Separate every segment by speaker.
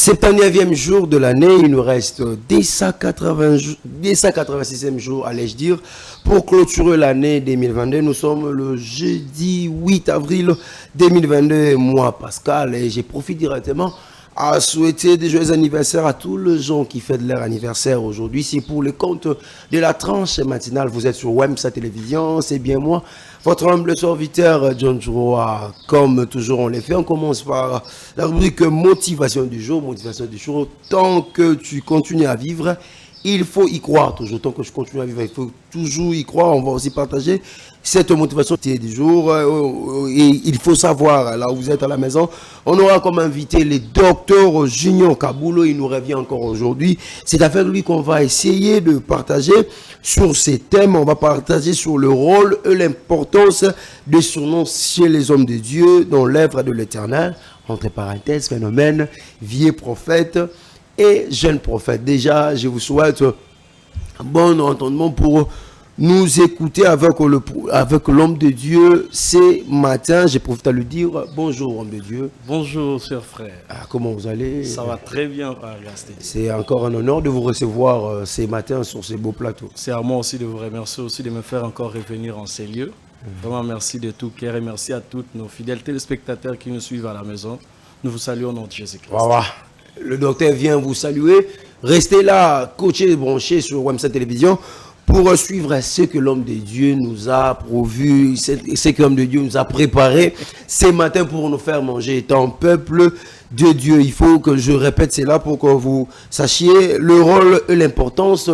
Speaker 1: 79e jour de l'année, il nous reste 286e jour, allais-je dire, pour clôturer l'année 2022. Nous sommes le jeudi 8 avril 2022, moi Pascal, et j'ai profité directement à souhaiter des joyeux anniversaires à tous les gens qui fêtent leur anniversaire aujourd'hui. C'est pour le compte de la tranche matinale. Vous êtes sur WEMSA Télévision, c'est bien moi, votre humble serviteur John Juroa. Comme toujours on les fait, on commence par la rubrique motivation du jour. Motivation du jour, tant que tu continues à vivre, il faut y croire toujours. Tant que je continue à vivre, il faut toujours y croire. On va aussi partager cette motivation du jour. Et il faut savoir, là où vous êtes à la maison, on aura comme invité le docteur Junior Kabulo. Il nous revient encore aujourd'hui. C'est avec lui qu'on va essayer de partager sur ces thèmes. On va partager sur le rôle et l'importance des surnoms chez les hommes de Dieu dans l'œuvre de l'Éternel. Entre parenthèses, phénomène, vieux prophète et jeune prophète. Déjà, je vous souhaite un bon entendement pour nous écouter avec l'homme de Dieu ce matin. Je profite à lui dire bonjour, homme de Dieu.
Speaker 2: Bonjour, cher frère.
Speaker 1: Comment vous allez?
Speaker 2: Ça va très bien, Père Gasté.
Speaker 1: C'est encore un honneur de vous recevoir ce matin sur ce beau plateau.
Speaker 2: C'est à moi aussi de vous remercier, aussi de me faire encore revenir en ces lieux. Vraiment, merci de tout cœur et merci à tous nos fidèles téléspectateurs qui nous suivent à la maison. Nous vous saluons au nom de Jésus-Christ.
Speaker 1: Voilà. Le docteur vient vous saluer. Restez là, coachés, branchés sur WEMSA Télévision pour suivre ce que l'homme de Dieu nous a pourvu, ce que l'homme de Dieu nous a préparé ce matin pour nous faire manger. Étant peuple de Dieu, il faut que je répète cela pour que vous sachiez le rôle et l'importance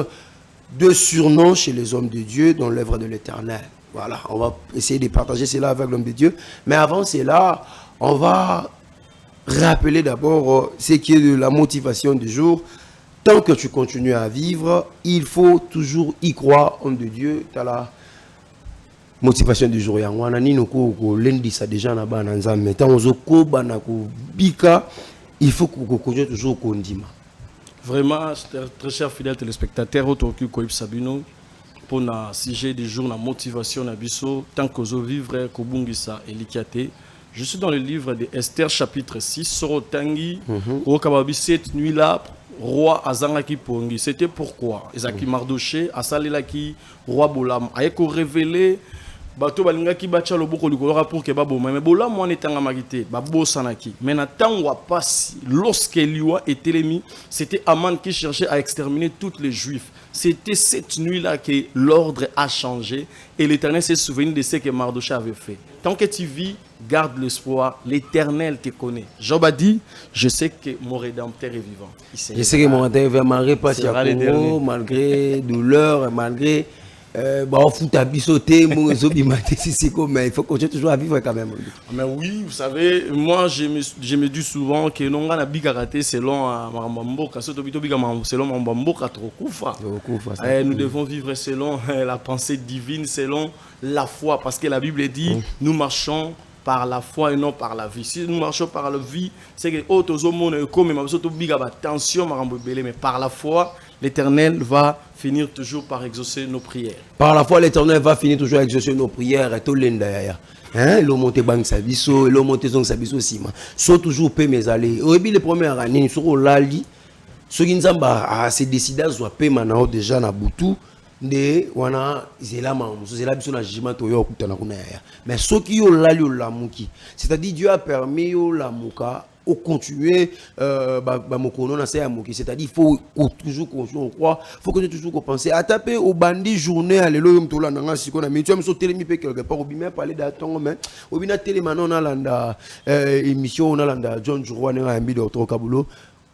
Speaker 1: de surnoms chez les hommes de Dieu dans l'œuvre de l'Éternel. Voilà, on va essayer de partager cela avec l'homme de Dieu. Mais avant cela, on va rappeler d'abord ce qui est de la motivation du jour. Tant que tu continues à vivre, il faut toujours y croire, homme de Dieu. Tu as la motivation du jour. Il faut que tu toujours condima.
Speaker 2: Vraiment, très cher fidèle téléspectateur, Sabino, pour le sujet du jour, la motivation, tant que je vivre, Kobungisa et Likiate. Je suis dans le livre de Esther, chapitre 6, Sorotangi, au Kababi, cette nuit-là, roi Azangaki Pongi. C'était pourquoi Ezaki Mardoché, Asalelaki, roi Bolam, a révélé, Bato Balingaki Bacha Loboko Lukolora pour que Babo, mais Bolam, moi, n'était en magité, Babo Sanaki. Mais Nathan Wapasi, lorsque Liwa était l'émi, c'était Aman qui cherchait à exterminer tous les Juifs. C'était cette nuit-là que l'ordre a changé et l'Éternel s'est souvenu de ce que Mardoché avait fait. Tant que tu vis, garde l'espoir, l'Éternel te connaît. Job a dit, je sais que mon Rédempteur est vivant.
Speaker 1: Je sais que mon Rédempteur va malgré pas malgré douleur, malgré mais il faut continuer toujours à vivre quand même.
Speaker 2: Mais oui, vous savez, moi je me dis souvent que non on a bigaraté selon nous devons vivre selon la pensée divine, selon la foi, parce que la Bible dit nous marchons par la foi et non par la vie. Si nous marchons par la vie, c'est que mais par la foi, l'Éternel va finir toujours par exaucer nos prières.
Speaker 1: Par la foi, l'Éternel va finir toujours à exaucer nos prières. Et tout hein, l'homme monte bang sabiso, l'homme monte zong sabiso sima. So toujours paix mes allées. Au début les premières années, sur lali, ce qui nous a se décidé à soit paix maintenant déjà na butu. De wana zelama zela biso na jugement to yo kutana kuna ya mais ce qui yo lali yo lamuki, c'est-à-dire Dieu a permis yo lamuka au continuer mokono na sa muki, c'est-à-dire il faut toujours qu'on croit, faut que toujours penser à taper au bandi journée à lelo yo mtola nanga siko na mitu so telemi pe quelque part obima parler d'attendre mais obina télé maintenant na landa émission na landa John Juroa na ambi docteur Kabulo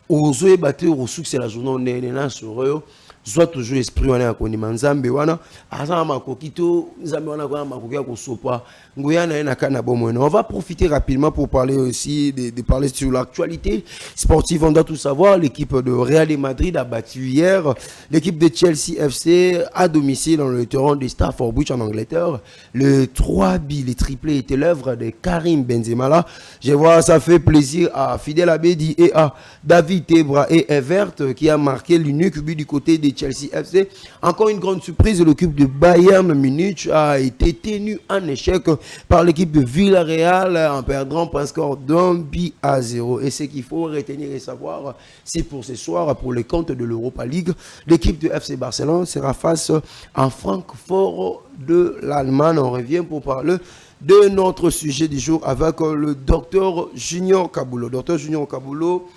Speaker 1: ozo battre au succès la journée na sur eux. Soit toujours esprit wana konima nzambe wana azama makokito nzambe wana kwa makokia ko sopa ngoyana na kana bomwena. On va profiter rapidement pour parler aussi de parler sur l'actualité sportive. On doit tout savoir, l'équipe de Real de Madrid a battu hier l'équipe de Chelsea FC à domicile dans le terrain de Stamford Bridge en Angleterre. Le 3 buts, les triplés étaient l'œuvre de Karim Benzema là. Je vois, ça fait plaisir à Fidel Abedi et à David Tebra et Evert qui a marqué l'unique but du côté de Chelsea FC. Encore une grande surprise, l'équipe de Bayern Munich a été tenue en échec par l'équipe de Villarreal en perdant par un score d'1-0. Et ce qu'il faut retenir et savoir, c'est pour ce soir, pour les comptes de l'Europa League, l'équipe de FC Barcelone sera face à Francfort de l'Allemagne. On revient pour parler de notre sujet du jour avec le docteur Junior Kabulo. Docteur Junior Kabulo,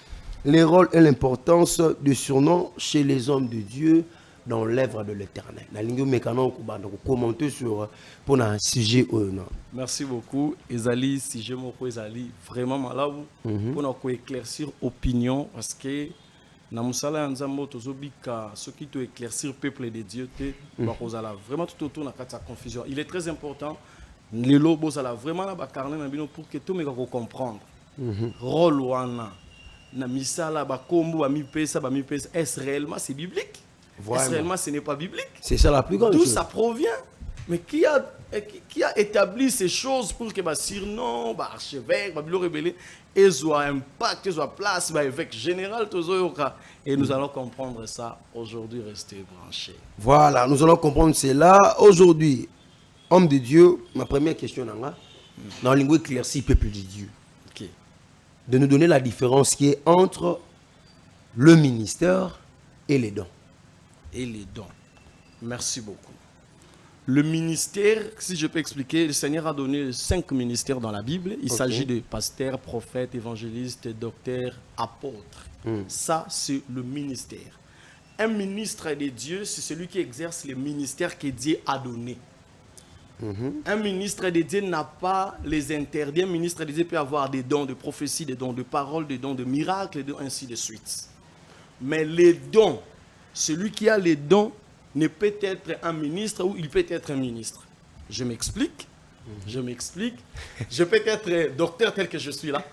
Speaker 1: les rôles et l'importance du surnom chez les hommes de Dieu dans l'œuvre de l'Éternel. La ligne mécano commenter sur pour un sujet.
Speaker 2: Merci beaucoup. Ezali, sujet moko ezali vraiment malade pour nous éclaircir opinion parce que na musala nzambo tozobika ce qui doit éclaircir peuple de Dieu te bakozala vraiment tout autour na kata confusion. Il est très important les lobos ala vraiment na bakarne na bino pour que tout meka ko comprendre. Rôle wana na misala ba kombo ba mipesa est-ce réellement c'est biblique? Est-ce réellement ce n'est pas biblique?
Speaker 1: C'est ça la plus grande chose.
Speaker 2: D'où ça provient? Mais qui a établi ces choses pour que surnom, archevêque, bilo rebelle, et soit impact, soit place, évêque général, et nous allons comprendre ça aujourd'hui. Restez branchés.
Speaker 1: Voilà, nous allons comprendre cela aujourd'hui. Homme de Dieu, ma première question dans la langue éclaircie, peuple de Dieu.
Speaker 2: Okay.
Speaker 1: De nous donner la différence qui est entre le ministère et les dons.
Speaker 2: Et les dons. Merci beaucoup. Le ministère, si je peux expliquer, le Seigneur a donné 5 ministères dans la Bible. Il s'agit de pasteurs, prophètes, évangélistes, docteurs, apôtres. Ça, c'est le ministère. Un ministre de Dieu, c'est celui qui exerce les ministères que Dieu a donnés. Un ministre de Dieu n'a pas les interdits. Un ministre de Dieu peut avoir des dons de prophétie, des dons de parole, des dons de miracles, et ainsi de suite. Mais les dons, celui qui a les dons, ne peut être un ministre ou il peut être un ministre. Je m'explique. Je m'explique. Je peux être docteur tel que je suis là.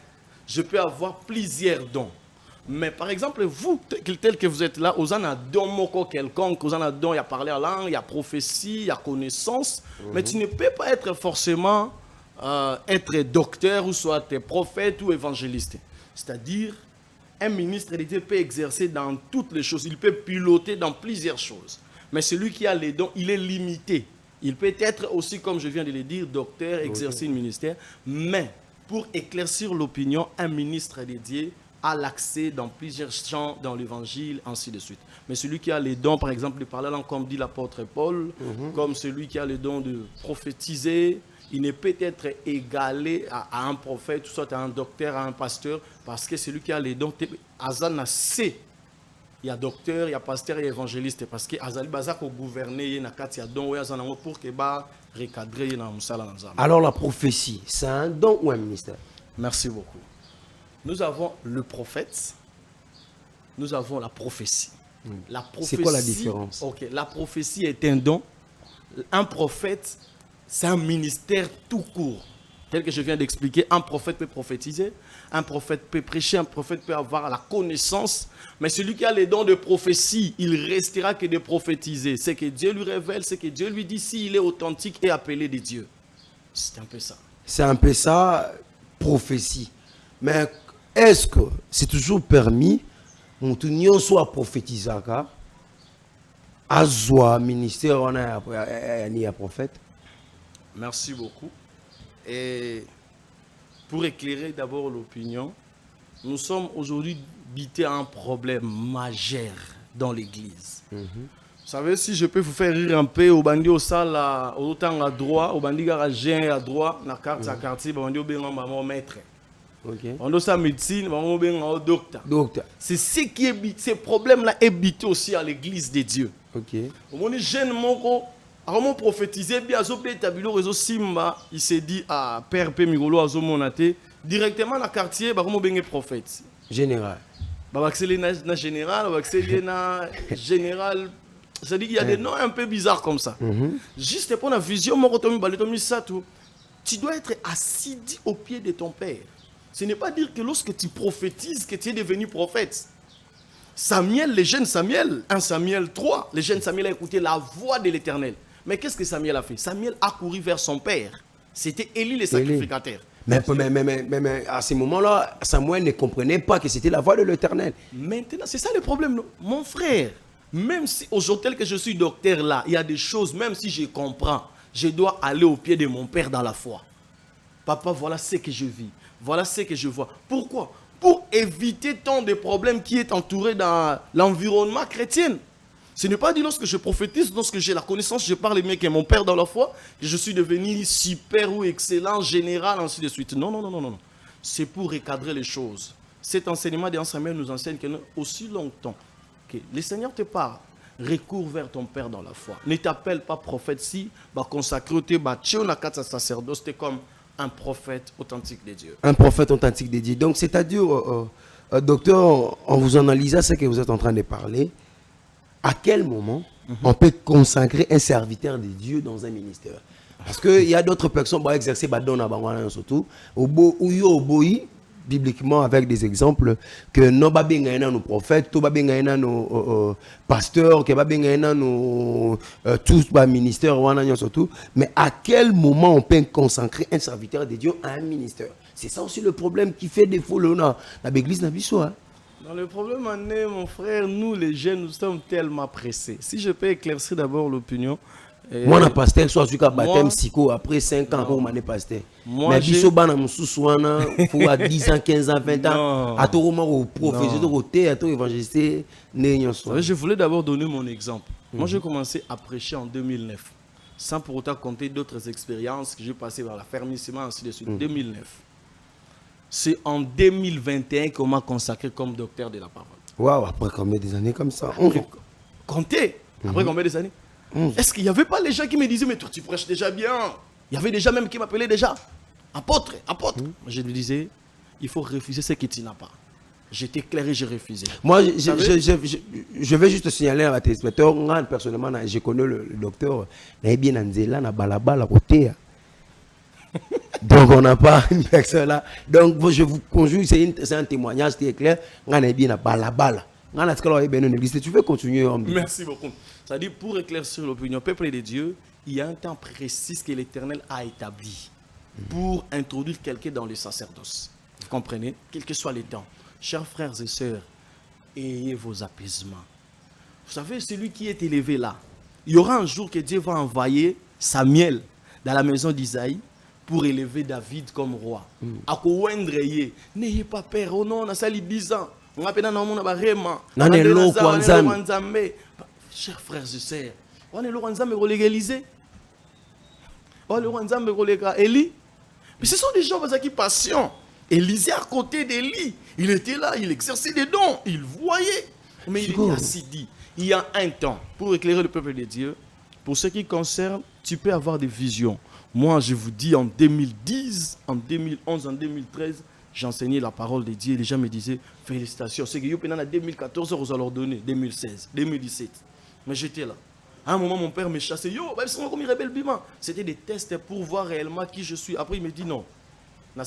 Speaker 2: Je peux avoir plusieurs dons. Mais par exemple, vous, tel que vous êtes là, vous avez un don moko quelconque, vous avez un don, il y a parler à langue, il y a prophétie, il y a connaissance. Mais tu ne peux pas être forcément être docteur ou soit prophète ou évangéliste. C'est-à-dire, un ministre de Dieu peut exercer dans toutes les choses. Il peut piloter dans plusieurs choses. Mais celui qui a les dons, il est limité. Il peut être aussi, comme je viens de le dire, docteur, exercer un ministère. Mais pour éclaircir l'opinion, un ministre dédié a l'accès dans plusieurs champs, dans l'évangile, ainsi de suite. Mais celui qui a les dons, par exemple, de parler en langue, comme dit l'apôtre Paul, comme celui qui a le don de prophétiser, il ne peut être égalé à un prophète, soit à un docteur, à un pasteur, parce que celui qui a les dons, Azana sait. Il y a docteur, il y a pasteur, il y a évangéliste. Parce que Azali Bazak au gouverner, il y a don pour que recadrer dans Moussala.
Speaker 1: Alors la prophétie, c'est un don ou un ministère?
Speaker 2: Merci beaucoup. Nous avons le prophète, nous avons la prophétie.
Speaker 1: C'est quoi la différence?
Speaker 2: Ok, la prophétie est un don. Un prophète, c'est un ministère tout court. Tel que je viens d'expliquer, un prophète peut prophétiser, un prophète peut prêcher, un prophète peut avoir la connaissance. Mais celui qui a les dons de prophétie, il restera que de prophétiser. C'est que Dieu lui révèle, c'est que Dieu lui dit s'il est authentique et appelé de Dieu. C'est un peu ça.
Speaker 1: C'est un peu ça, prophétie. Mais est-ce que c'est toujours permis qu'on soit prophétisé à soit ministère, on a un prophète?
Speaker 2: Merci beaucoup. Et pour éclairer d'abord l'opinion, nous sommes aujourd'hui bités à un problème majeur dans l'église. Vous savez, si je peux vous faire rire un peu, au bandi au salle, au temps à droite, au bandi garagien à droite, dans la carte à quartier, au bandi au benga maître. On a sa médecine, on a docteur. C'est ce qui est ce problème-là est bité aussi à l'église de Dieu. On est jeune moko. Alors, prophétiser, il s'est dit à Père P. Migolo, à Zomonate, directement dans le quartier, il y a prophète.
Speaker 1: Général.
Speaker 2: Général. C'est-à-dire qu'il y a des noms un peu bizarres comme ça. Juste pour la vision, tu dois être assidu au pied de ton Père. Ce n'est pas dire que lorsque tu prophétises que tu es devenu prophète. Samuel, les jeunes Samuel, 1 Samuel 3, les jeunes Samuel a écouté la voix de l'Éternel. Mais qu'est-ce que Samuel a fait? Samuel a couru vers son père. C'était Élie le sacrificateur.
Speaker 1: Mais à ce moment-là, Samuel ne comprenait pas que c'était la voix de l'Éternel.
Speaker 2: Maintenant, c'est ça le problème. Non? Mon frère, Même si aujourd'hui, tel que je suis docteur là, il y a des choses, même si je comprends, je dois aller au pied de mon père dans la foi. Papa, voilà ce que je vis. Voilà ce que je vois. Pourquoi? Pour éviter tant de problèmes qui est entouré dans l'environnement chrétien. Ce n'est pas dit lorsque je prophétise, lorsque j'ai la connaissance, je parle mieux que mon père dans la foi, que je suis devenu super ou excellent, général, ainsi de suite. Non, non, non, non, non. C'est pour recadrer les choses. Cet enseignement des enseignements nous enseigne que aussi longtemps que le Seigneur te parle, recours vers ton père dans la foi. Ne t'appelle pas prophète si, consacré au sacerdoce, c'est comme un prophète authentique de Dieu.
Speaker 1: Un prophète authentique de Dieu. Donc, c'est-à-dire, docteur, en vous analysant ce que vous êtes en train de parler, à quel moment on peut consacrer un serviteur de Dieu dans un ministère? Parce qu'il y a d'autres personnes qui vont exercer surtout bibliquement avec des exemples que non pas bien nos prophètes, tout pas bien nos pasteurs, que pas bien nos tous pas ministères surtout. Mais à quel moment on peut consacrer un serviteur de Dieu à un ministère? C'est ça aussi le problème qui fait défaut dans l'église d'Abissoa.
Speaker 2: Dans le problème, mon frère, nous les jeunes, nous sommes tellement pressés. Si je peux éclaircir d'abord l'opinion.
Speaker 1: Moi, je suis pasteur, soit je suis baptême psycho, après 5 ans, pour je pasteur. Mais je suis il faut à 10 ans, 15 ans, 20 ans, à tout moment, au prophétique, au thé, à tout évangéliste.
Speaker 2: Je voulais d'abord donner mon exemple. Moi, j'ai commencé à prêcher en 2009, sans pour autant compter d'autres expériences que j'ai passées par l'affermissement, ainsi de suite. 2009. C'est en 2021 qu'on m'a consacré comme docteur de la parole.
Speaker 1: Waouh, après combien d'années comme ça?
Speaker 2: Comptez. Après combien d'années? Est-ce qu'il n'y avait pas les gens qui me disaient, mais toi tu prêches déjà bien? Il y avait déjà même qui m'appelaient déjà apôtre, apôtre. Je lui disais, il faut refuser ce que tu n'as pas. J'étais clair et j'ai refusé.
Speaker 1: Moi, je vais juste signaler à la téléspectateur, personnellement, je connais le docteur, bien Anzela, na balabala côté. Donc on n'a pas une personne là. Donc je vous conjure, c'est un témoignage qui est clair. On a bien na balabala. Tu veux continuer?
Speaker 2: Merci beaucoup. C'est-à-dire, pour éclaircir l'opinion, peuple de Dieu, il y a un temps précis que l'Éternel a établi pour introduire quelqu'un dans le sacerdoce. Vous comprenez? Quel que soit le temps. Chers frères et sœurs, ayez vos apaisements. Vous savez, celui qui est élevé là, il y aura un jour que Dieu va envoyer Samuel dans la maison d'Isaïe pour élever David comme roi. N'ayez pas peur, oh non, on a sali 10 ans. On a peine dans mon abarema. Chers frères et sœurs, on est le légalisé. On est le Élie. Mais ce sont des gens qui patients. Élisée à côté d'Élie. Il était là, il exerçait des dons, il voyait. Mais il est ainsi dit. Il y a un temps pour éclairer le peuple de Dieu. Pour ce qui concerne, tu peux avoir des visions. Moi, je vous dis, en 2010, en 2011, en 2013, j'enseignais la parole de Dieu et les gens me disaient félicitations. C'est que yo pendant 2014, vous allez leur donner 2016, 2017. Mais j'étais là. À un moment, mon père me chassait. Yo, c'était des tests pour voir réellement qui je suis. Après, il me dit non. Mais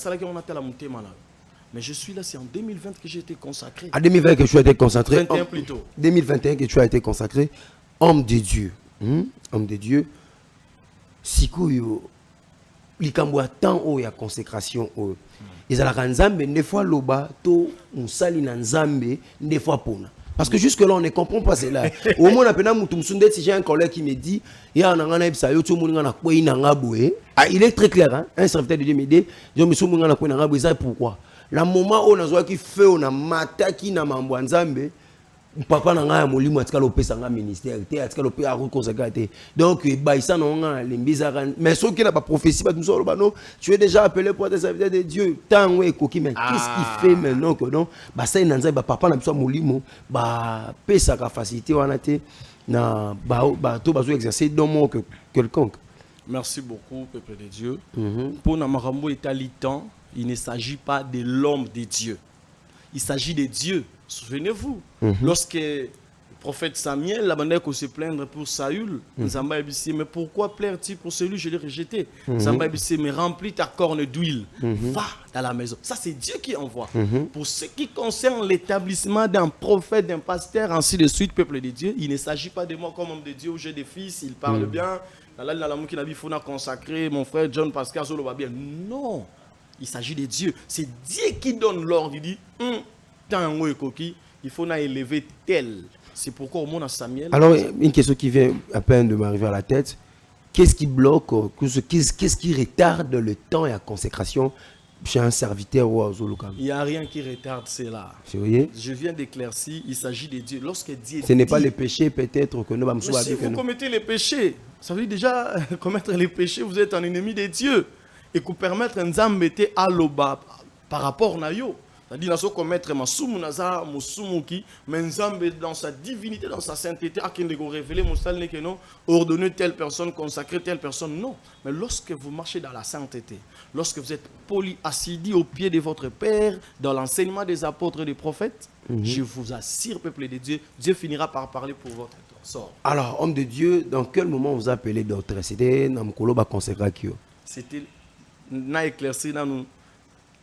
Speaker 2: je suis là, c'est en 2020 que j'ai été consacré.
Speaker 1: En 2020 que tu as été consacré.
Speaker 2: 2021 plutôt.
Speaker 1: 2021 que tu as été consacré. Homme de Dieu. Homme de Dieu. Sikoyo. Likambo tant o ya consécration o. Ezalaka nzambe des fois loba to musali na nzambe des fois pona. Parce que jusque là on ne comprend pas cela. Au moins appena mutu msunde si j'ai un collègue qui me dit ya nanga na ebisa yo to muninga na kwei na ngabwe. Il est très clair hein. Un serviteur de Dieu me dit je me suis muninga na kwei na ngabwe ça pourquoi? La moment où on a zoa qui fait on a mataki na mambo nzambe papa na nga ya molimo atika lopesa nga ministère te atika lopesa reconsacrer. Donc baïsa na nga lembiza mais ceux qui n'a pas prophétie pas nous ba non tu es déjà appelé pour être serviteur de Dieu tant ouais coquille mais qu'est-ce qu'il fait maintenant que non ba ça nanza ba papa na biso molimo ba pesa capacité wana te na ba to bazo exercer dans mon que quelconque.
Speaker 2: Merci beaucoup peuple de Dieu. Pour na makambo italitan, il ne s'agit pas de l'homme de Dieu. Il s'agit de Dieu. Souvenez-vous, lorsque le prophète Samuel la bandait qu'on se plaindre pour Saül, Zamba dit mais pourquoi plaire-t-il pour celui que je l'ai rejeté? Zamba dit mais remplis ta corne d'huile, va dans la maison. Ça c'est Dieu qui envoie. Pour ce qui concerne l'établissement d'un prophète, d'un pasteur, ainsi de suite, peuple de Dieu, il ne s'agit pas de moi comme homme de Dieu où j'ai des fils, il parle bien. Il faut consacrer mon frère John Pascal Zolo va bien. Non, il s'agit de Dieu. C'est Dieu qui donne l'ordre. Il dit il faut élever tel. C'est pourquoi au monde à Samuel.
Speaker 1: Alors, une question qui vient à peine de m'arriver à la tête. Qu'est-ce qui bloque, qu'est-ce qui retarde le temps et la consécration chez un serviteur ou à Zolokam?
Speaker 2: Il n'y a rien qui retarde cela.
Speaker 1: Vous voyez?
Speaker 2: Je viens d'éclaircir, il s'agit de Dieu. Lorsque Dieu
Speaker 1: Ce n'est
Speaker 2: dit,
Speaker 1: pas les péchés peut-être que nous vamos
Speaker 2: mais si vous commettez les péchés, ça veut dire déjà commettre les péchés, vous êtes un ennemi de Dieu. Et que permettre un zambete à l'oba par rapport à yo. C'est-à-dire, nous commettre masumu naza musumu qui, mais Nzambe dans sa divinité, dans sa sainteté, à qui nous révéler que non, ordonner telle personne, consacrer telle personne, non. Mais lorsque vous marchez dans la sainteté, lorsque vous êtes poli, assidus au pied de votre Père, dans l'enseignement des apôtres et des prophètes, je vous assure, peuple de Dieu, Dieu finira par parler pour votre sort.
Speaker 1: Alors, homme de Dieu, dans quel moment vous appelez docteur? C'était dans le consacré.
Speaker 2: C'était, n'a éclairci dans nous.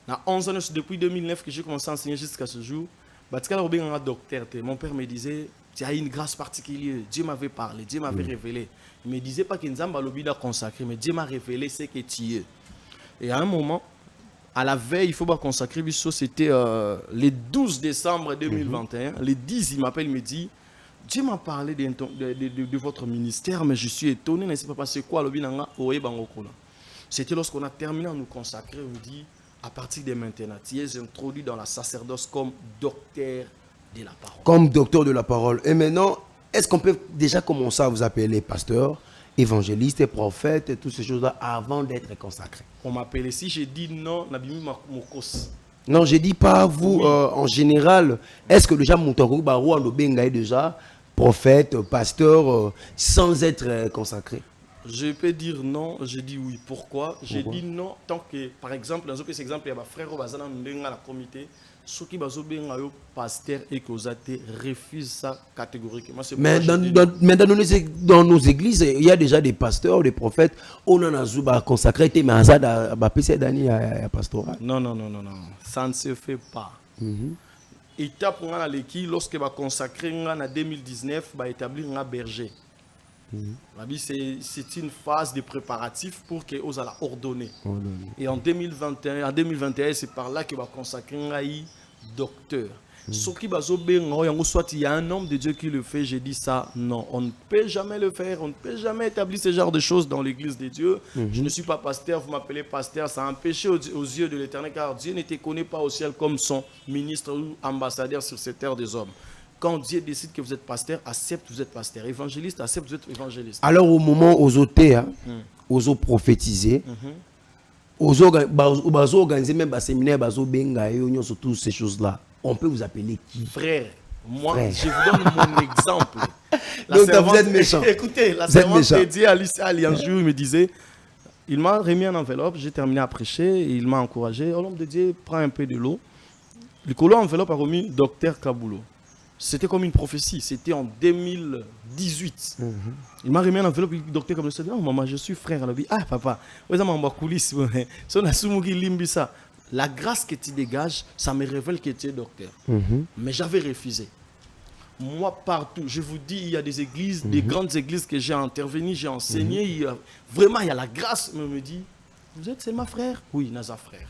Speaker 2: Dans 11 ans, depuis 2009 que j'ai commencé à enseigner jusqu'à ce jour, docteur, mon père me disait, tu as une grâce particulière. Dieu m'avait parlé, Dieu m'avait révélé. Il ne me disait pas que Nzamba lobida consacré, mais Dieu m'a révélé ce que tu es. Et à un moment, à la veille, il faut pas consacrer, c'était le 12 décembre 2021. Le 10, il m'appelle, il me dit, Dieu m'a parlé de votre ministère, mais je suis étonné, ne sais pas c'est quoi, c'était lorsqu'on a terminé à nous consacrer, on dit, à partir de maintenant, tu es introduit dans la sacerdoce comme docteur de la parole.
Speaker 1: Comme docteur de la parole. Et maintenant, est-ce qu'on peut déjà commencer à vous appeler pasteur, évangéliste, prophète, et toutes ces choses-là avant d'être consacré?
Speaker 2: On m'appelle, si je dis non, Nabimi Mokos.
Speaker 1: Non, je ne dis pas vous, en général. Est-ce que déjà Moutoko Barou est déjà prophète, pasteur, sans être consacré?
Speaker 2: Je peux dire non, je dis oui. Pourquoi? Je dis non tant que, par exemple, dans cet exemple, il y a un frère qui est dans la comité, ceux qui sont pasteur et qui refusent ça catégoriquement.
Speaker 1: Mais dans nos églises, il y a déjà des pasteurs, des prophètes, on en a consacré, mais il y a pastoral.
Speaker 2: Non, non, non, non, non. Ça ne se fait pas. Étape lorsque va consacrer en 2019, va établir un berger. C'est une phase de préparatif pour que vous allez ordonner. Et en 2021, c'est par là que va consacrer un docteur. Ce qui va soit il y a un homme de Dieu qui le fait, j'ai dit ça, non, on ne peut jamais le faire, on ne peut jamais établir ce genre de choses dans l'église de Dieu. Je ne suis pas pasteur, vous m'appelez pasteur, ça a un péché aux yeux de l'Éternel, car Dieu ne te connaît pas au ciel comme son ministre ou ambassadeur sur cette terre des hommes. Quand Dieu décide que vous êtes pasteur, accepte que vous êtes pasteur. Évangéliste, accepte que vous êtes évangéliste.
Speaker 1: Alors au moment où vous avez prophétisé, vous avez organisé même un séminaire, sur toutes ces choses-là, on peut vous appeler qui?
Speaker 2: Frère. Moi, frère. Je vous donne mon exemple.
Speaker 1: Donc vous êtes méchant.
Speaker 2: Écoutez, la servante dédiée à Ali un jour, il me disait, il m'a remis une enveloppe, j'ai terminé à prêcher, et il m'a encouragé. Oh, l'homme de Dieu, prends un peu de l'eau. Le colo enveloppe a remis Docteur Kaboulou. C'était comme une prophétie, c'était en 2018. Il m'a remis un enveloppe, le docteur comme ça, non maman, je suis frère. Elle dit, ah papa, la grâce que tu dégages, ça me révèle que tu es docteur. Mais j'avais refusé. Moi, partout, je vous dis, il y a des églises, des grandes églises que j'ai intervenu, j'ai enseigné. Vraiment, il y a la grâce. Mais on me dit, vous êtes seulement frère? Oui, Naza frère.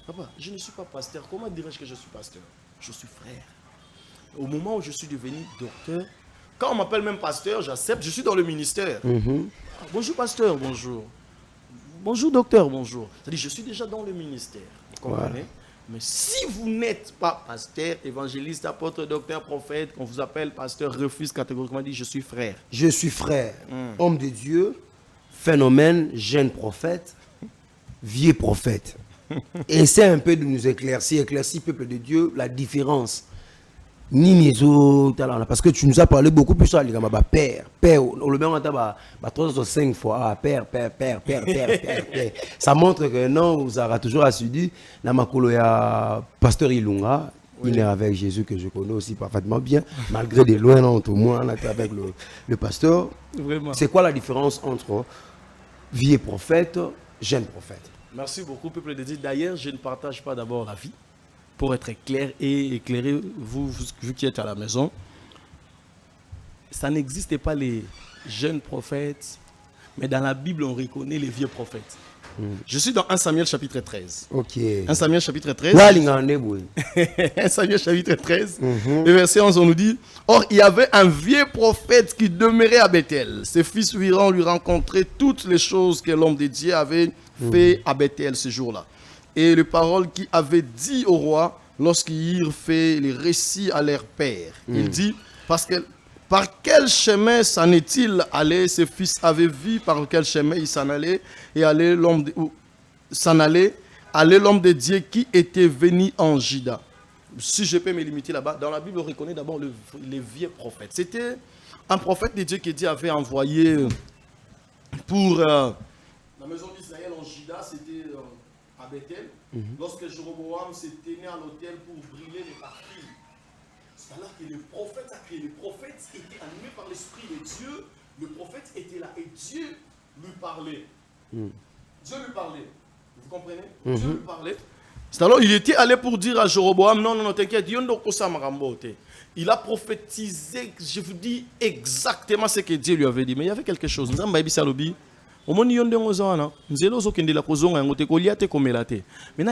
Speaker 2: Papa, je ne suis pas pasteur. Comment dirais-je que je suis pasteur? Je suis frère. Au moment où je suis devenu docteur, quand on m'appelle même pasteur, j'accepte, je suis dans le ministère. Bonjour pasteur, bonjour. Bonjour docteur, bonjour. C'est-à-dire, je suis déjà dans le ministère. Vous comprenez? Mais si vous n'êtes pas pasteur, évangéliste, apôtre, docteur, prophète, qu'on vous appelle pasteur, refuse catégoriquement, dit je suis frère.
Speaker 1: Je suis frère, homme de Dieu, phénomène, jeune prophète, vieux prophète. Essaie un peu de nous éclaircir, peuple de Dieu, la différence. Ni mes autres, parce que tu nous as parlé beaucoup plus ça, père, on le met en table 305 fois, père. Ça montre que non, vous avez toujours assidu. Dans ma colo, il y a pasteur Ilunga, il est avec Jésus que je connais aussi parfaitement bien, malgré des loin entre moi, on était avec le pasteur. C'est quoi la différence entre vieux prophète, jeune prophète?
Speaker 2: Merci beaucoup, peuple de Dieu. D'ailleurs, je ne partage pas d'abord la vie. Pour être clair et éclairer, vous qui êtes à la maison, ça n'existe pas les jeunes prophètes, mais dans la Bible, on reconnaît les vieux prophètes. Je suis dans 1 Samuel chapitre 13.
Speaker 1: Ok.
Speaker 2: 1 Samuel chapitre 13.
Speaker 1: Là, l'ingandé, oui.
Speaker 2: 1 Samuel chapitre 13. Le verset 11, on nous dit: Or, il y avait un vieux prophète qui demeurait à Bethel. Ses fils virent lui rencontrer toutes les choses que l'homme de Dieu avait fait à Bethel ce jour-là. Et les paroles qu'il avait dit au roi lorsqu'ils eurent fait les récits à leur père. Il dit: par quel chemin s'en est-il allé? Ses fils avaient vu par quel chemin il s'en allait, et allait l'homme de Dieu qui était venu en Juda. Si je peux me limiter là-bas, dans la Bible, on reconnaît d'abord les vieux prophètes. C'était un prophète de Dieu que Dieu avait envoyé pour la maison d'Israël en Juda, c'était à Bethel. Lorsque Jéroboam s'est tenu à l'autel pour brûler les parties. C'est alors que le prophète a créé. Le prophète était animé par l'Esprit de Dieu. Le prophète était là et Dieu lui parlait. Dieu lui parlait. Vous comprenez? Dieu lui parlait. C'est alors il était allé pour dire à Jéroboam: non, t'inquiète, il a prophétisé, je vous dis exactement ce que Dieu lui avait dit. Mais il y avait quelque chose. Maintenant,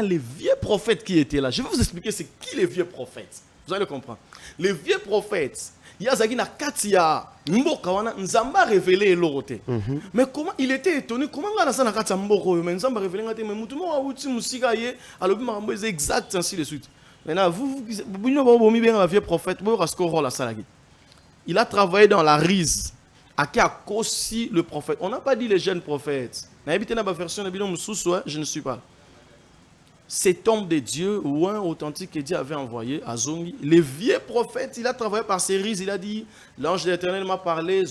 Speaker 2: les vieux prophètes qui étaient là, je vais vous expliquer c'est qui les vieux prophètes. Vous allez comprendre. Les vieux prophètes, il y a Zagina Katia, Mbokawana, Nzamba révélé l'autre. Mais comment il était étonné, comment on a ça na Katia Mboko, mais Nzamba révélé ngate, mais Moutouma a outi Moussika yé, alors Mambo est exact, ainsi de suite. Maintenant, vous n'avez bien un vieux prophète, il a travaillé dans la Rise, à qui a aussi le prophète. On n'a pas dit les jeunes prophètes. Je ne suis pas. Cet homme de Dieu ou un authentique que Dieu avait envoyé à Zongi, les vieux prophètes, il a travaillé par séries, il a dit, l'ange de l'Éternel m'a parlé,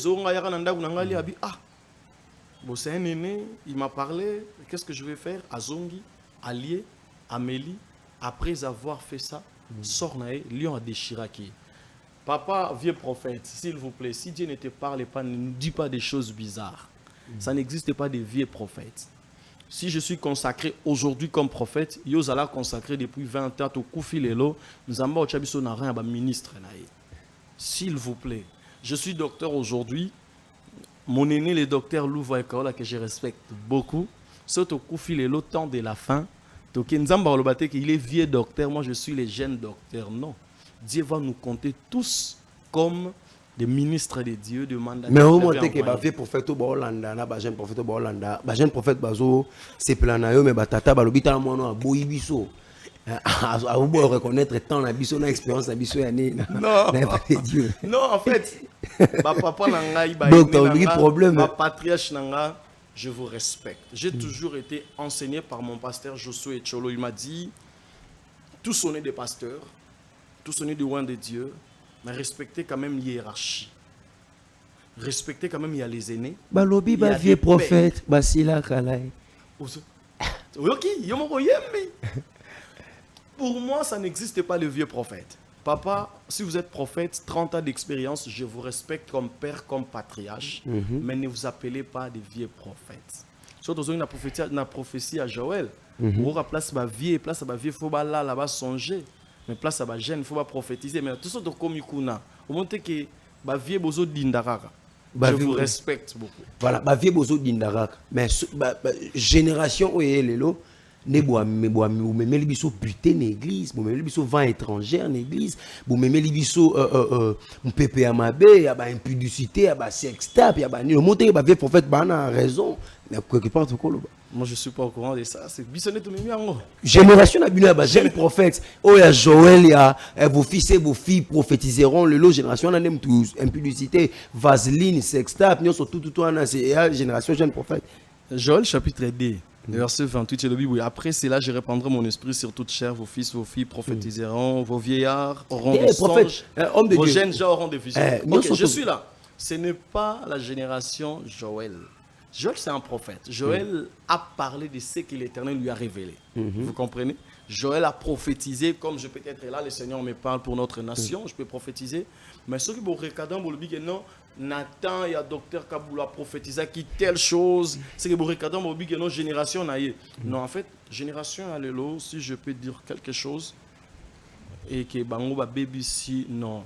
Speaker 2: bon, c'est un aîné, il m'a parlé, qu'est-ce que je vais faire à Zongi, à Lié, à Méli, après avoir fait ça, Sornae, lion à Déchiraki. Papa, vieux prophète, s'il vous plaît, si Dieu ne te parle pas, ne nous dis pas des choses bizarres. Ça n'existe pas des vieux prophètes. Si je suis consacré aujourd'hui comme prophète, Yozala consacré depuis 20 ans au Koufi Lelo, nous avons un ministre. S'il vous plaît, je suis docteur aujourd'hui. Mon aîné, le docteur Louva Ekola, que je respecte beaucoup, c'est au Koufi Lelo, temps de la fin. Il est vieux docteur, moi je suis le jeune docteur. Non. Dieu va nous compter tous comme des ministres de Dieu, de mandataires.
Speaker 1: Mais au moment que les vieux prophètes au Hollanda, les jeunes prophètes au Hollanda, les jeunes prophètes bazo, c'est plein nayo, mais batata balobita na mono aboyi biso. À vous reconnaître tant la biso, l'expérience la biso année.
Speaker 2: Non. Non, en fait, papa nangai,
Speaker 1: donc t'as un problème.
Speaker 2: Ma patriarche nanga, je vous respecte. J'ai toujours été enseigné par mon pasteur Josué Cholo. Il m'a dit, tous on est des pasteurs, tous on est des loin de Dieu. Mais respectez quand même l'hiérarchie. Respectez quand même, il y a les aînés.
Speaker 1: Balobi, ba vieux prophète, basila kalai.
Speaker 2: Ok, pour moi, ça n'existe pas le vieux prophète. Papa, si vous êtes prophète, 30 ans d'expérience, je vous respecte comme père, comme patriarche, mais ne vous appelez pas des vieux prophètes. Surtout dans la prophétie à Joël, où on place ma vie, place ma vie, il faut là-bas songer. Mais place à ma jeune, il faut pas prophétiser. Mais tout ça, comme Yukuna, au moment que ma vie bozo dindaraka. Je vous respecte beaucoup.
Speaker 1: Voilà, ma vie bozo dindaraka. Mais génération où est l'élo, ne bois mais libiso putain l'église, mais libiso vent étranger en église, mais libiso pépé à ma baie, y a ba impudicité, y a ba sextape, y a ba le monter y a ba vieux prophète ba na raison. Mais quelque part tout quoi.
Speaker 2: Moi, je ne suis pas au courant de ça. C'est bisonné tout le monde.
Speaker 1: Génération n'a jeune prophète. Oh, il y a Joël, il y a vos fils et vos filles prophétiseront. Le lot, génération, on a même tous. Impudicité, vaseline, sextape, nous sommes tout, c'est génération jeune prophète.
Speaker 2: Joël, chapitre 2, verset 28, c'est le Bible. Après cela, je répandrai mon esprit sur toute chair. Vos fils, vos filles prophétiseront. Vos vieillards auront des songes. Vos jeunes gens auront des visions. Ok, je suis là. Ce n'est pas la génération Joël. Joël, c'est un prophète. Joël a parlé de ce que l'Éternel lui a révélé. Vous comprenez? Joël a prophétisé, comme je peux être là, le Seigneur me parle pour notre nation, je peux prophétiser. Mais ceux qui vont regarder, non, Nathan et le docteur Kaboula prophétisé qui telle chose, c'est que vous regardez, non, génération naïe. Non, en fait, génération allélo, si je peux dire quelque chose, et que bango ba baby si non.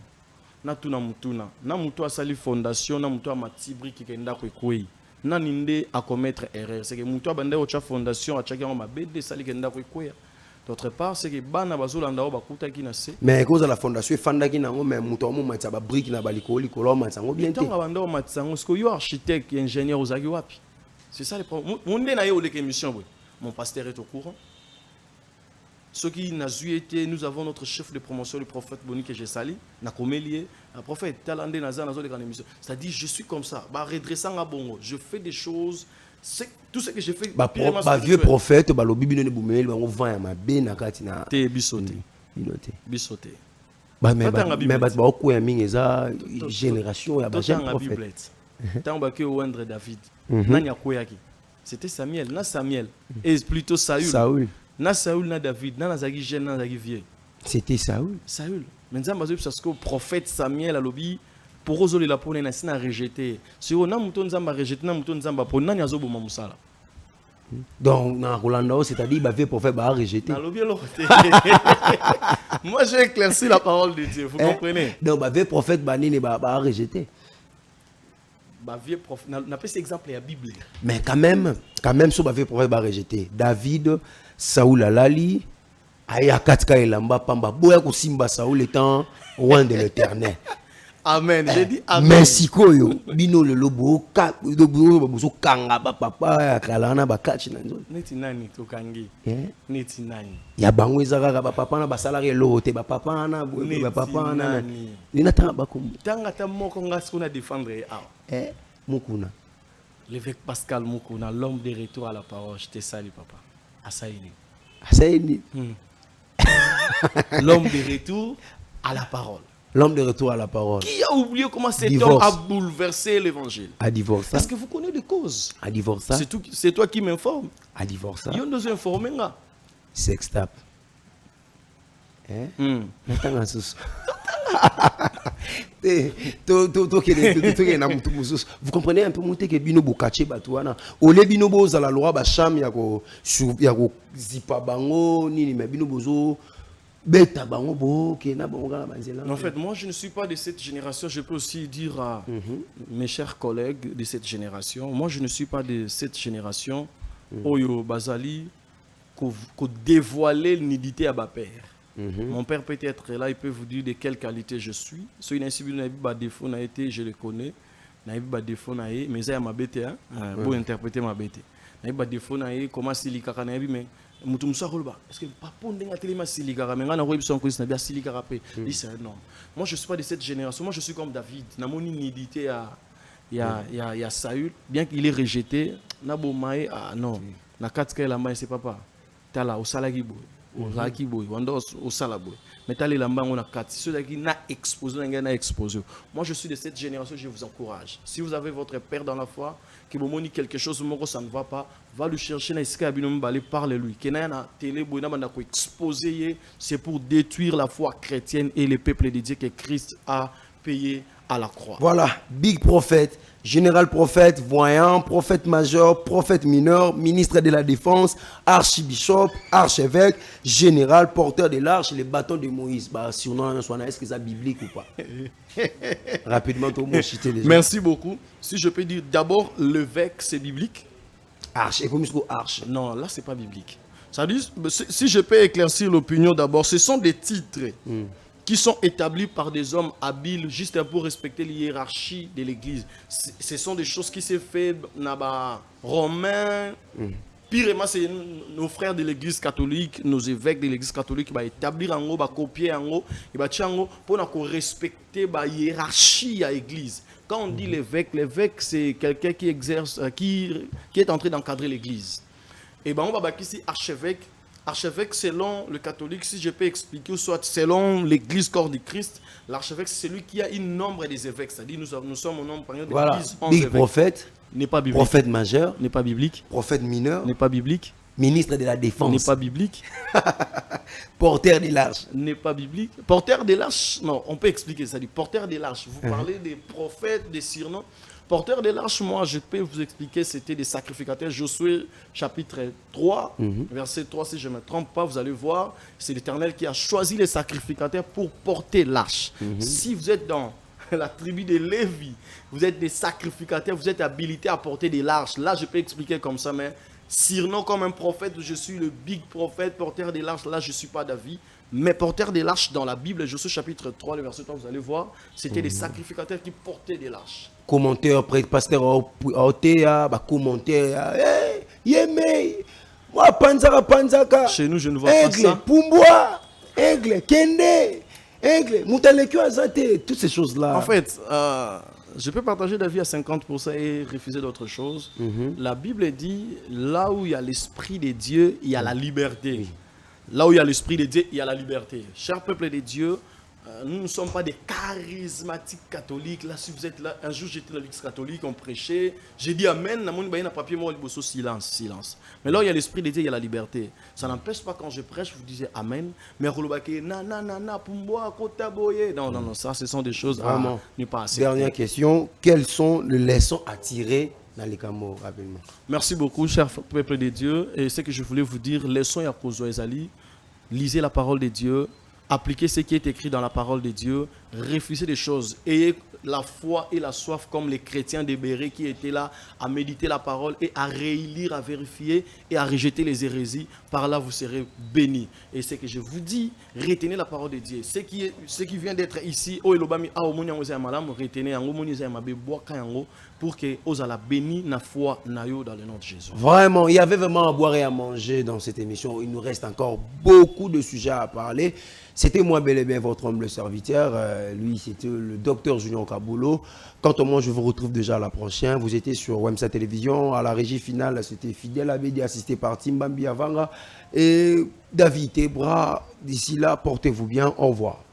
Speaker 2: Na tuna mutuna. Na mutu asali fondation, na mutu amatibri ki kenda kwekwe. naninde à commettre erreur. C'est que muto bande au fondation a chaki ma bede sali kenda ko koya. D'autre part, c'est que bana bazolanda ba kuta na se.
Speaker 1: Mais cause la fondation fanda ki nango mais muto mo matsa ba brique na balikoli kolo matsango bien te.
Speaker 2: Tant banda o matsango ce que yo architecte ingénieur ozaki wapi. C'est ça le problème. Monde na yo le émission boy. Mon pasteur est au courant. Ce qui n'a été, nous avons notre chef de promotion, le prophète Boni que j'ai sali, n'a comme lié, le prophète Talandé Nazar dans une émission. C'est-à-dire, je suis comme ça, bah redressant à bongo, je fais des choses, tout ce que j'ai fait.
Speaker 1: Bah vieux prophète, bah le bibi ne boumel, bah on vend ma ben na katina.
Speaker 2: T'es bisoté.
Speaker 1: Bisoté. Bah mais bah quoi mingi ça génération ya bah jeune prophète.
Speaker 2: Tant bah que Wendre David, nanya koyaki. C'était Samuel, na Samuel, et plutôt Saül.
Speaker 1: Saül.
Speaker 2: Na Saül, na David, na Zagi jeune, na Zagi vieux.
Speaker 1: C'était Saül.
Speaker 2: Saül. Maintenant, parce que le prophète Samuel a lobby pour résoudre la peau, il a rejeté. Si on a mouton zamba rejeté, na mouton zamba pour n'a yazo boma musala.
Speaker 1: Donc, dans Rolando, c'est-à-dire, il va prophète va rejeter.
Speaker 2: Moi, j'ai éclairci la parole de Dieu, vous comprenez?
Speaker 1: Donc, le prophète Banine va rejeter.
Speaker 2: Vieux prophète, n'a pas cet exemple à la Bible.
Speaker 1: Mais quand même, ce vieux prophète va rejeter. David, Saoul Alali, Aya Katka Elamba Pamba, Boya Kosimba Saoul étant loin de l'éternel.
Speaker 2: Amen. J'ai dit amen.
Speaker 1: Merci koyo. Bino le lobo do bozo kanga ba papa kalana ba catch na nzo.
Speaker 2: Neti nani to kangi. Neti nani.
Speaker 1: Ya bango ezaka ba papa na ba salarié lote ba papa na ba papa na. Lina tanga ba ko.
Speaker 2: Tanga ta moko ngas kuna défendre ah.
Speaker 1: Mukuna.
Speaker 2: L'évêque Pascal Mukuna, l'homme de retour à la parole, je te salue papa. Asaïni.
Speaker 1: Asaïni.
Speaker 2: L'homme de retour à la parole.
Speaker 1: L'homme de retour à la parole.
Speaker 2: Qui a oublié comment cet homme a bouleversé l'évangile?
Speaker 1: À divorcer.
Speaker 2: Parce que vous connaissez les causes.
Speaker 1: À divorcer.
Speaker 2: C'est toi qui m'informe.
Speaker 1: À divorcer.
Speaker 2: Il y a nous informer là.
Speaker 1: Sextap. Vous comprenez un peu monter que bino bokache batouana. Ole bino boza la loi ba cham ya ko zipa bango nini mais bino bozo. En
Speaker 2: fait, moi, je ne suis pas de cette génération. Je peux aussi dire à mes chers collègues de cette génération, moi, je ne suis pas de cette génération Oyo Bazali qui dévoiler l'unité à ma père. Mon père peut être là, il peut vous dire de quelle qualité je suis. Si il y a des défauts, je le connais. Il y a des défauts, mais il y a ma bête, pour interpréter ma bête. Il y a des défauts, comment c'est mais est-ce que papa ndenga telema siligara menga na webson ko na bia siligara pe c'est énorme. Moi je suis pas de cette génération, moi je suis comme David na mon inidité ya Saül bien qu'il est rejeté na bomae non na katka la main c'est papa tala au salagi boy au laki boy wanda au salaboy mais tala la main on a quatre ceux qui na exposé na exposé. Moi je suis de cette génération, je vous encourage. Si vous avez votre père dans la foi qui vous montre quelque chose ça ne va pas, va le chercher, parle-lui. C'est pour détruire la foi chrétienne et le peuple de Dieu que Christ a payé à la croix.
Speaker 1: Voilà, big prophète, général prophète, voyant, prophète majeur, prophète mineur, ministre de la défense, archibishop, archevêque, général, porteur de l'arche, les bâtons de Moïse. Surnom, est-ce que c'est biblique ou pas? Rapidement, tout le monde citer les gens.
Speaker 2: Merci beaucoup. Si je peux dire d'abord, l'évêque, c'est biblique.
Speaker 1: Arche, et comme arche.
Speaker 2: Non, là, c'est pas biblique. Ça dit, si je peux éclaircir l'opinion d'abord, ce sont des titres qui sont établis par des hommes habiles juste pour respecter l'hiérarchie de l'Église. Ce sont des choses qui se font dans Romains. Pire, c'est nos frères de l'Église catholique, nos évêques de l'Église catholique qui vont établir en haut, copier en haut, pour respecter la hiérarchie à l'Église. Quand on dit l'évêque c'est quelqu'un qui exerce, qui est en train d'encadrer l'Église. Et on va ici archevêque. Archevêque, selon le catholique, si je peux expliquer, ou soit selon l'Église corps du Christ, l'archevêque, c'est celui qui a une nombre des évêques. C'est-à-dire nous sommes au nombre de
Speaker 1: voilà.
Speaker 2: 10, 11
Speaker 1: Big
Speaker 2: évêques.
Speaker 1: Prophète,
Speaker 2: n'est pas biblique.
Speaker 1: Prophète majeur,
Speaker 2: n'est pas biblique.
Speaker 1: Prophète mineur,
Speaker 2: n'est pas biblique.
Speaker 1: Ministre de la Défense,
Speaker 2: n'est pas biblique.
Speaker 1: Porteur de l'arche,
Speaker 2: n'est pas biblique. Porteur de l'arche, non, on peut expliquer ça. Porteur de l'arche, vous parlez des prophètes, des surnoms. Porteur de l'arche, moi, je peux vous expliquer, c'était des sacrificateurs. Josué, chapitre 3, verset 3, si je ne me trompe pas, vous allez voir, c'est l'Éternel qui a choisi les sacrificateurs pour porter l'arche. Si vous êtes dans la tribu de Lévi. Vous êtes des sacrificateurs, vous êtes habilités à porter des larges. Là, je peux expliquer comme ça, mais sinon, comme un prophète, je suis le big prophète, porteur des larges. Là, je ne suis pas d'avis. Mais porteur des larges dans la Bible, Josué chapitre 3, le verset 3, vous allez voir, c'était des sacrificateurs qui portaient des larges.
Speaker 1: Commentaire, pasteur Aotea, commentaire, Yeme, moi, Panzaka.
Speaker 2: Chez nous, je ne vois pas
Speaker 1: Aigle,
Speaker 2: ça.
Speaker 1: Pumboa, Aigle, Kende, Aigle, Moutalekyo Azate, toutes ces choses-là.
Speaker 2: En fait, je peux partager d'avis à 50% et refuser d'autres choses. La Bible dit, là où il y a l'Esprit de Dieu, il y a la liberté. Là où il y a l'Esprit de Dieu, il y a la liberté. Cher peuple de Dieu, nous ne sommes pas des charismatiques catholiques. Là, si vous êtes là, un jour j'étais dans l'église catholique, on prêchait. J'ai dit Amen, silence, silence. Mais là où il y a l'Esprit de Dieu, il y a la liberté. Ça n'empêche pas quand je prêche, vous disiez Amen. Mais non, ça, ce sont des choses
Speaker 1: Vraiment.
Speaker 2: ne pas assez.
Speaker 1: Dernière question, quelles sont les leçons à tirer dans les camos rapidement?
Speaker 2: Merci beaucoup, cher peuple de Dieu. Et ce que je voulais vous dire, leçon à Kozo Ezali, lisez la parole de Dieu, appliquez ce qui est écrit dans la parole de Dieu, refusez des choses, ayez la foi et la soif comme les chrétiens des Bérets qui étaient là à méditer la parole et à relire, à vérifier et à rejeter les hérésies. Par là, vous serez bénis. Et c'est que je vous dis, retenez la parole de Dieu. Ce qui vient d'être ici, retenez pour que vous allez bénir la foi dans le nom de Jésus.
Speaker 1: Vraiment, il y avait vraiment à boire et à manger dans cette émission. Il nous reste encore beaucoup de sujets à parler. C'était moi, bel et bien, votre humble serviteur. Lui, c'était le docteur Junior Kaboulou. Quant à moi, je vous retrouve déjà à la prochaine. Vous étiez sur Wemsa Télévision. À la régie finale, c'était Fidèle Abedi, assisté par Timbambi Avanga et David Tebra. D'ici là, portez-vous bien. Au revoir.